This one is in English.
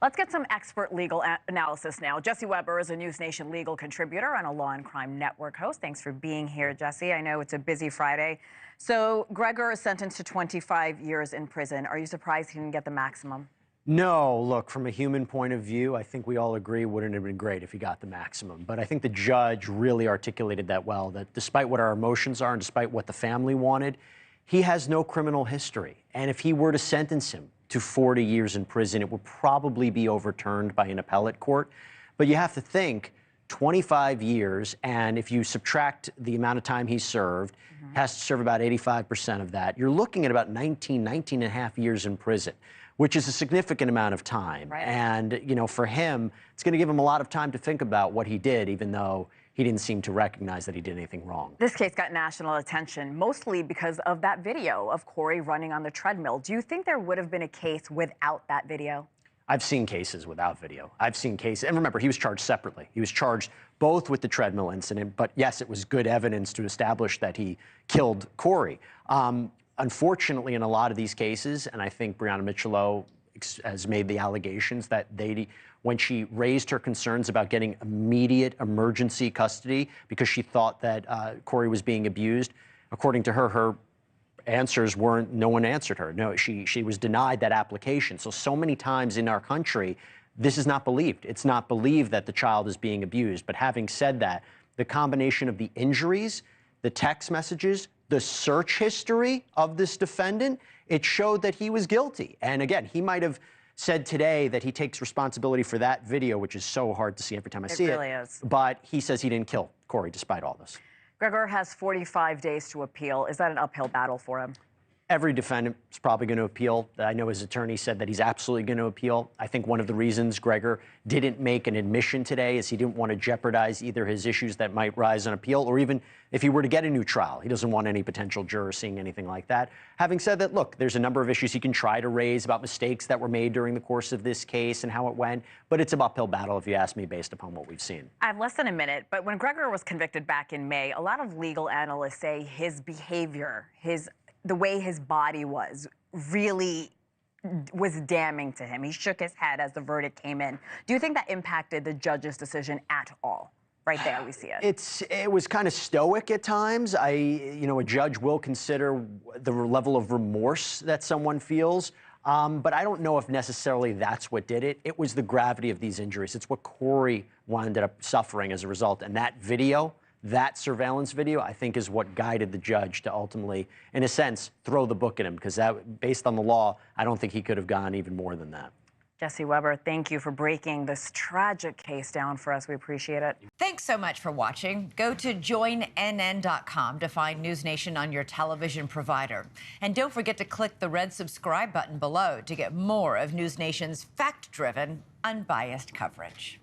Let's get some expert legal analysis now. Jesse Weber is a NewsNation legal contributor and a Law and Crime Network host. Thanks for being here, Jesse. I know it's a busy Friday. So Gregor is sentenced to 25 years in prison. Are you surprised he didn't get the maximum? No, look, from a human point of view, I think we all agree wouldn't have been great if he got the maximum. But I think the judge really articulated that well, that despite what our emotions are and despite what the family wanted, he has no criminal history. And if he were to sentence him to 40 years in prison, it would probably be overturned by an appellate court. But you have to think 25 years, and if you subtract the amount of time he served, has to serve about 85% of that, you're looking at about 19 and a half years in prison, which is a significant amount of time. Right. And, you know, for him, it's going to give him a lot of time to think about what he did, even though he didn't seem to recognize that he did anything wrong. This case got national attention, mostly because of that video of Corey running on the treadmill. Do you think there would have been a case without that video? I've seen cases without video. I've seen cases, and remember, he was charged separately. He was charged both with the treadmill incident, but yes, it was good evidence to establish that he killed Corey. Unfortunately, in a lot of these cases, and I think Brianna Micciolo has made the allegations that when she raised her concerns about getting immediate emergency custody because she thought that Corey was being abused, according to her, her answers weren't, no one answered her. No, she was denied that application. So many times in our country, this is not believed. It's not believed that the child is being abused. But having said that, the combination of the injuries, the text messages, the search history of this defendant, it showed that he was guilty. And again, he might have said today that he takes responsibility for that video, which is so hard to see every time I see it. It really is. But he says he didn't kill Corey despite all this. Gregor has 45 days to appeal. Is that an uphill battle for him? Every defendant is probably going to appeal. I know his attorney said that he's absolutely going to appeal. I think one of the reasons Gregor didn't make an admission today is he didn't want to jeopardize either his issues that might rise on appeal, or even if he were to get a new trial, he doesn't want any potential juror seeing anything like that. Having said that, look, there's a number of issues he can try to raise about mistakes that were made during the course of this case and how it went, but it's an uphill battle, if you ask me, based upon what we've seen. I have less than a minute, but when Gregor was convicted back in May, a lot of legal analysts say his behavior, the way his body was really was damning to him. He shook his head as the verdict came in. Do you think that impacted the judge's decision at all? Right there, we see it. It was kind of stoic at times. A judge will consider the level of remorse that someone feels. But I don't know if necessarily that's what did it. It was the gravity of these injuries. It's what Corey wound up suffering as a result. And that video, that surveillance video, I think is what guided the judge to ultimately, in a sense, throw the book at him, because that, based on the law, I don't think he could have gone even more than that. Jesse Weber, thank you for breaking this tragic case down for us. We appreciate it. Thanks so much for watching. Go to joinnn.com to find NewsNation on your television provider. And don't forget to click the red subscribe button below to get more of NewsNation's fact-driven, unbiased coverage.